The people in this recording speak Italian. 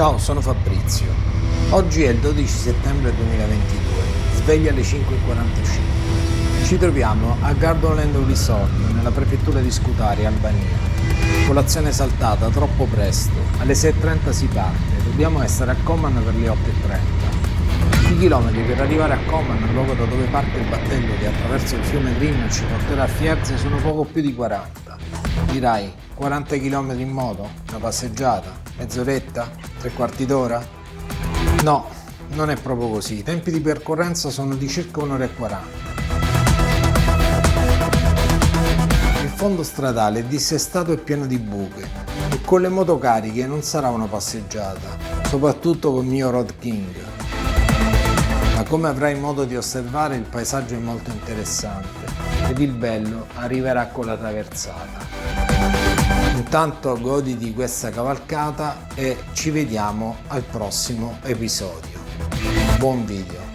Ciao, sono Fabrizio. Oggi è il 12 settembre 2022, sveglia alle 5:45. Ci troviamo a Gardaland Resort, nella prefettura di Scutari, Albania. Colazione saltata, troppo presto. Alle 6:30 si parte, dobbiamo essere a Koman per le 8:30. I chilometri per arrivare a Koman, il luogo da dove parte il battello che attraverso il fiume Drin ci porterà a Fierze, sono poco più di 40. Dirai, 40 km in moto? Una passeggiata? Mezz'oretta? 3/4 d'ora? No, non è proprio così. I tempi di percorrenza sono di circa 1 ora e 40. Il fondo stradale è dissestato e pieno di buche e con le moto cariche non sarà una passeggiata, soprattutto col mio Road King. Ma come avrai modo di osservare, il paesaggio è molto interessante ed il bello arriverà con la traversata. Intanto goditi questa cavalcata e ci vediamo al prossimo episodio. Buon video!